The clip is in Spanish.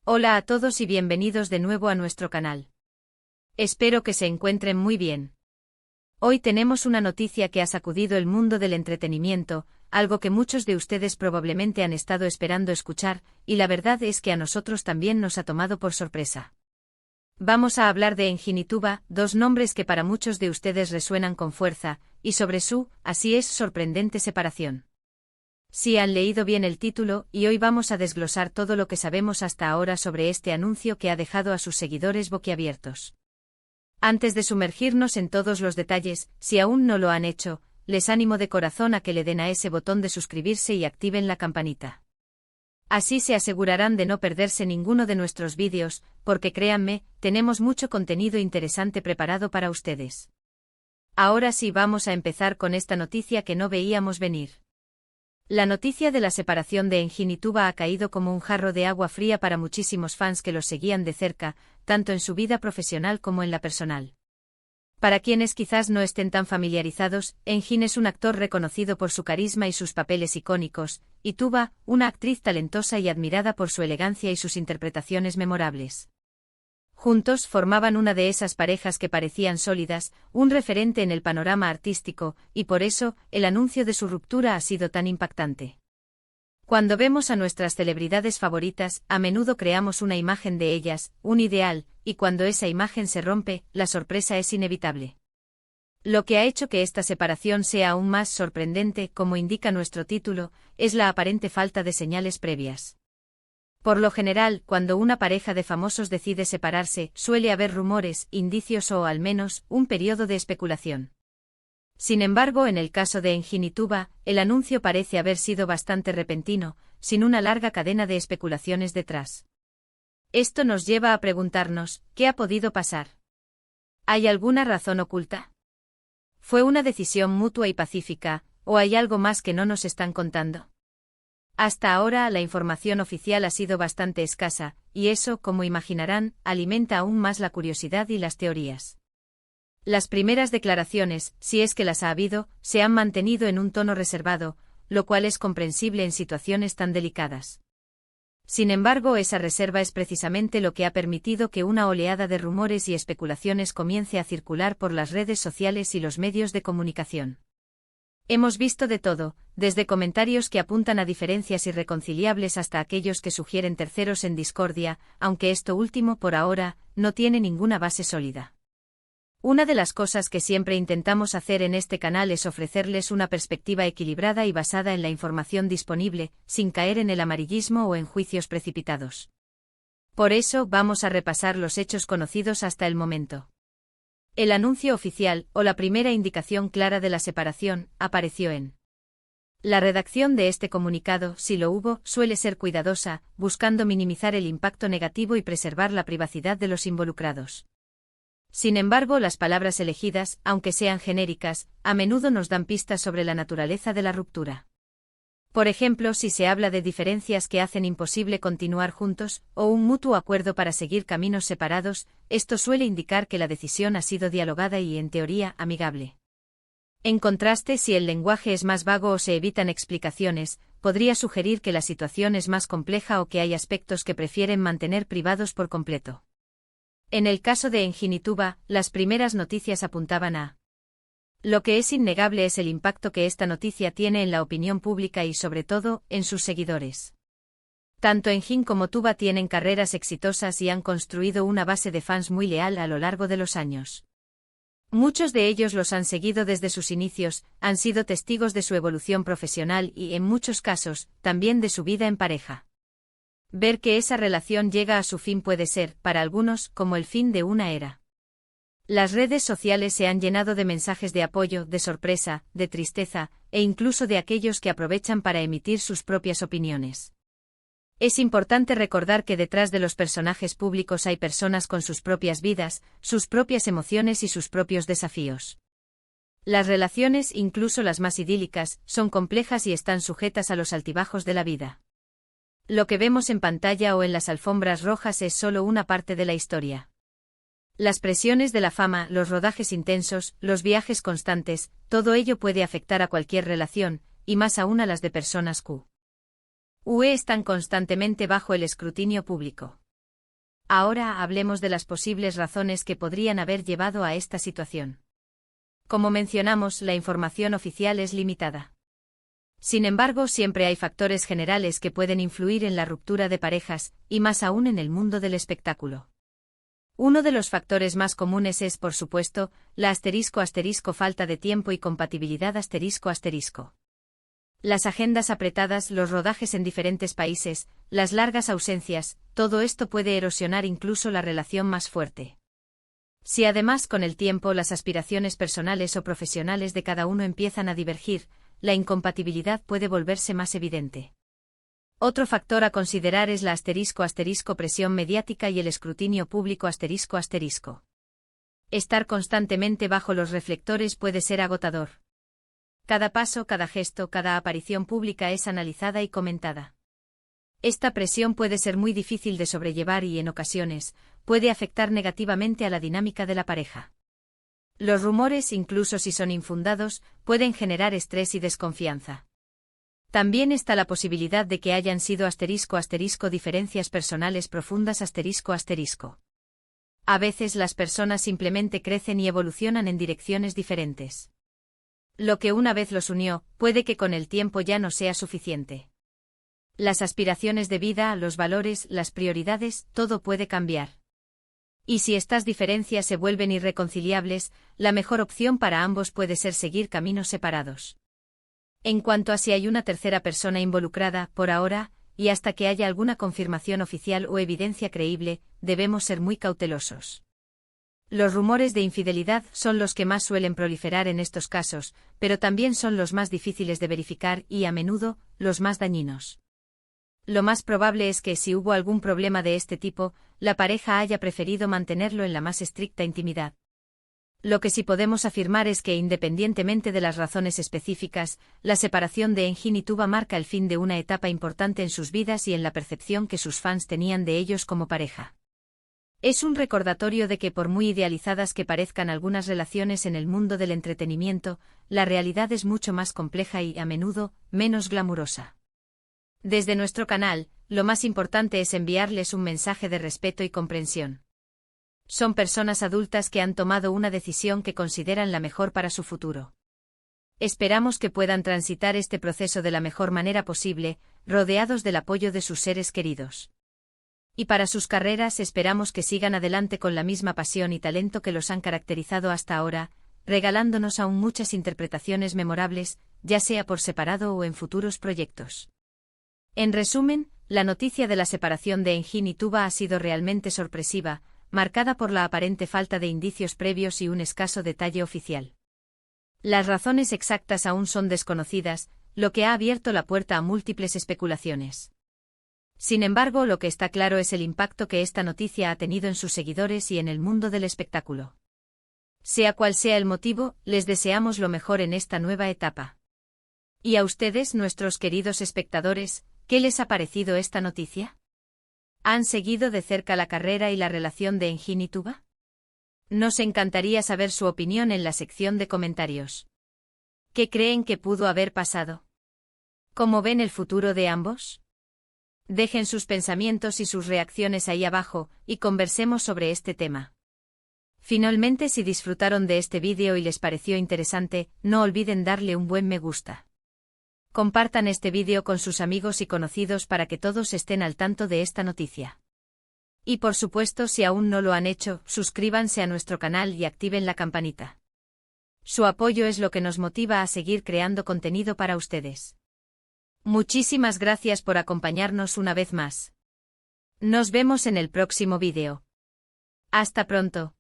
Hola a todos y bienvenidos de nuevo a nuestro canal. Espero que se encuentren muy bien. Hoy tenemos una noticia que ha sacudido el mundo del entretenimiento, algo que muchos de ustedes probablemente han estado esperando escuchar, y la verdad es que a nosotros también nos ha tomado por sorpresa. Vamos a hablar de Engin y Tuba, dos nombres que para muchos de ustedes resuenan con fuerza, y sobre su, así es, sorprendente separación. Sí han leído bien el título, y hoy vamos a desglosar todo lo que sabemos hasta ahora sobre este anuncio que ha dejado a sus seguidores boquiabiertos. Antes de sumergirnos en todos los detalles, si aún no lo han hecho, les animo de corazón a que le den a ese botón de suscribirse y activen la campanita. Así se asegurarán de no perderse ninguno de nuestros vídeos, porque créanme, tenemos mucho contenido interesante preparado para ustedes. Ahora sí vamos a empezar con esta noticia que no veíamos venir. La noticia de la separación de Engin y Tuba ha caído como un jarro de agua fría para muchísimos fans que los seguían de cerca, tanto en su vida profesional como en la personal. Para quienes quizás no estén tan familiarizados, Engin es un actor reconocido por su carisma y sus papeles icónicos, y Tuba, una actriz talentosa y admirada por su elegancia y sus interpretaciones memorables. Juntos formaban una de esas parejas que parecían sólidas, un referente en el panorama artístico, y por eso, el anuncio de su ruptura ha sido tan impactante. Cuando vemos a nuestras celebridades favoritas, a menudo creamos una imagen de ellas, un ideal, y cuando esa imagen se rompe, la sorpresa es inevitable. Lo que ha hecho que esta separación sea aún más sorprendente, como indica nuestro título, es la aparente falta de señales previas. Por lo general, cuando una pareja de famosos decide separarse, suele haber rumores, indicios o al menos, un periodo de especulación. Sin embargo, en el caso de Engin y Tuba, el anuncio parece haber sido bastante repentino, sin una larga cadena de especulaciones detrás. Esto nos lleva a preguntarnos, ¿qué ha podido pasar? ¿Hay alguna razón oculta? ¿Fue una decisión mutua y pacífica, o hay algo más que no nos están contando? Hasta ahora la información oficial ha sido bastante escasa, y eso, como imaginarán, alimenta aún más la curiosidad y las teorías. Las primeras declaraciones, si es que las ha habido, se han mantenido en un tono reservado, lo cual es comprensible en situaciones tan delicadas. Sin embargo, esa reserva es precisamente lo que ha permitido que una oleada de rumores y especulaciones comience a circular por las redes sociales y los medios de comunicación. Hemos visto de todo, desde comentarios que apuntan a diferencias irreconciliables hasta aquellos que sugieren terceros en discordia, aunque esto último, por ahora, no tiene ninguna base sólida. Una de las cosas que siempre intentamos hacer en este canal es ofrecerles una perspectiva equilibrada y basada en la información disponible, sin caer en el amarillismo o en juicios precipitados. Por eso vamos a repasar los hechos conocidos hasta el momento. El anuncio oficial, o la primera indicación clara de la separación, apareció en la redacción de este comunicado, si lo hubo, suele ser cuidadosa, buscando minimizar el impacto negativo y preservar la privacidad de los involucrados. Sin embargo, las palabras elegidas, aunque sean genéricas, a menudo nos dan pistas sobre la naturaleza de la ruptura. Por ejemplo, si se habla de diferencias que hacen imposible continuar juntos, o un mutuo acuerdo para seguir caminos separados, esto suele indicar que la decisión ha sido dialogada y, en teoría, amigable. En contraste, si el lenguaje es más vago o se evitan explicaciones, podría sugerir que la situación es más compleja o que hay aspectos que prefieren mantener privados por completo. En el caso de Engin y Tuba, las primeras noticias apuntaban a lo que es innegable es el impacto que esta noticia tiene en la opinión pública y sobre todo, en sus seguidores. Tanto Engin como Tuba tienen carreras exitosas y han construido una base de fans muy leal a lo largo de los años. Muchos de ellos los han seguido desde sus inicios, han sido testigos de su evolución profesional y, en muchos casos, también de su vida en pareja. Ver que esa relación llega a su fin puede ser, para algunos, como el fin de una era. Las redes sociales se han llenado de mensajes de apoyo, de sorpresa, de tristeza, e incluso de aquellos que aprovechan para emitir sus propias opiniones. Es importante recordar que detrás de los personajes públicos hay personas con sus propias vidas, sus propias emociones y sus propios desafíos. Las relaciones, incluso las más idílicas, son complejas y están sujetas a los altibajos de la vida. Lo que vemos en pantalla o en las alfombras rojas es solo una parte de la historia. Las presiones de la fama, los rodajes intensos, los viajes constantes, todo ello puede afectar a cualquier relación, y más aún a las de personas están constantemente bajo el escrutinio público. Ahora hablemos de las posibles razones que podrían haber llevado a esta situación. Como mencionamos, la información oficial es limitada. Sin embargo, siempre hay factores generales que pueden influir en la ruptura de parejas, y más aún en el mundo del espectáculo. Uno de los factores más comunes es, por supuesto, la *** falta de tiempo y compatibilidad ***. Las agendas apretadas, los rodajes en diferentes países, las largas ausencias, todo esto puede erosionar incluso la relación más fuerte. Si además con el tiempo las aspiraciones personales o profesionales de cada uno empiezan a divergir, la incompatibilidad puede volverse más evidente. Otro factor a considerar es la *** presión mediática y el escrutinio público ***. Estar constantemente bajo los reflectores puede ser agotador. Cada paso, cada gesto, cada aparición pública es analizada y comentada. Esta presión puede ser muy difícil de sobrellevar y, en ocasiones, puede afectar negativamente a la dinámica de la pareja. Los rumores, incluso si son infundados, pueden generar estrés y desconfianza. También está la posibilidad de que hayan sido *** diferencias personales profundas ***. A veces las personas simplemente crecen y evolucionan en direcciones diferentes. Lo que una vez los unió, puede que con el tiempo ya no sea suficiente. Las aspiraciones de vida, los valores, las prioridades, todo puede cambiar. Y si estas diferencias se vuelven irreconciliables, la mejor opción para ambos puede ser seguir caminos separados. En cuanto a si hay una tercera persona involucrada, por ahora, y hasta que haya alguna confirmación oficial o evidencia creíble, debemos ser muy cautelosos. Los rumores de infidelidad son los que más suelen proliferar en estos casos, pero también son los más difíciles de verificar y, a menudo, los más dañinos. Lo más probable es que, si hubo algún problema de este tipo, la pareja haya preferido mantenerlo en la más estricta intimidad. Lo que sí podemos afirmar es que, independientemente de las razones específicas, la separación de Engin y Tuba marca el fin de una etapa importante en sus vidas y en la percepción que sus fans tenían de ellos como pareja. Es un recordatorio de que, por muy idealizadas que parezcan algunas relaciones en el mundo del entretenimiento, la realidad es mucho más compleja y, a menudo, menos glamurosa. Desde nuestro canal, lo más importante es enviarles un mensaje de respeto y comprensión. Son personas adultas que han tomado una decisión que consideran la mejor para su futuro. Esperamos que puedan transitar este proceso de la mejor manera posible, rodeados del apoyo de sus seres queridos. Y para sus carreras esperamos que sigan adelante con la misma pasión y talento que los han caracterizado hasta ahora, regalándonos aún muchas interpretaciones memorables, ya sea por separado o en futuros proyectos. En resumen, la noticia de la separación de Engin y Tuba ha sido realmente sorpresiva, marcada por la aparente falta de indicios previos y un escaso detalle oficial. Las razones exactas aún son desconocidas, lo que ha abierto la puerta a múltiples especulaciones. Sin embargo, lo que está claro es el impacto que esta noticia ha tenido en sus seguidores y en el mundo del espectáculo. Sea cual sea el motivo, les deseamos lo mejor en esta nueva etapa. ¿Y a ustedes, nuestros queridos espectadores, qué les ha parecido esta noticia? ¿Han seguido de cerca la carrera y la relación de Engin y Tuba? Nos encantaría saber su opinión en la sección de comentarios. ¿Qué creen que pudo haber pasado? ¿Cómo ven el futuro de ambos? Dejen sus pensamientos y sus reacciones ahí abajo, y conversemos sobre este tema. Finalmente, si disfrutaron de este vídeo y les pareció interesante, no olviden darle un buen me gusta. Compartan este vídeo con sus amigos y conocidos para que todos estén al tanto de esta noticia. Y por supuesto, si aún no lo han hecho, suscríbanse a nuestro canal y activen la campanita. Su apoyo es lo que nos motiva a seguir creando contenido para ustedes. Muchísimas gracias por acompañarnos una vez más. Nos vemos en el próximo vídeo. Hasta pronto.